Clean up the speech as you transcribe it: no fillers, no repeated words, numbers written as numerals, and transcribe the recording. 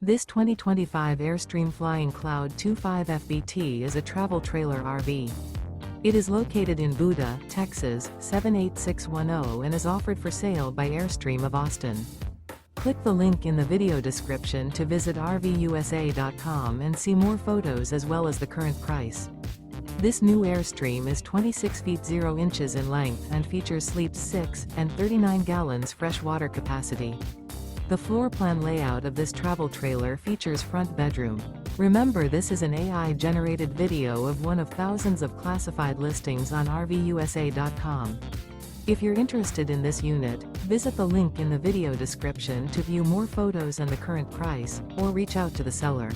This 2025 Airstream Flying Cloud 25 FBT is a travel trailer RV. It is located in Buda, Texas, 78610 and is offered for sale by Airstream of Austin. Click the link in the video description to visit RVUSA.com and see more photos as well as the current price. This new Airstream is 26 feet 0 inches in length and features sleeps 6 and 39 gallons fresh water capacity. The floor plan layout of this travel trailer features front bedroom. Remember, this is an AI-generated video of one of thousands of classified listings on RVUSA.com. If you're interested in this unit, visit the link in the video description to view more photos and the current price, or reach out to the seller.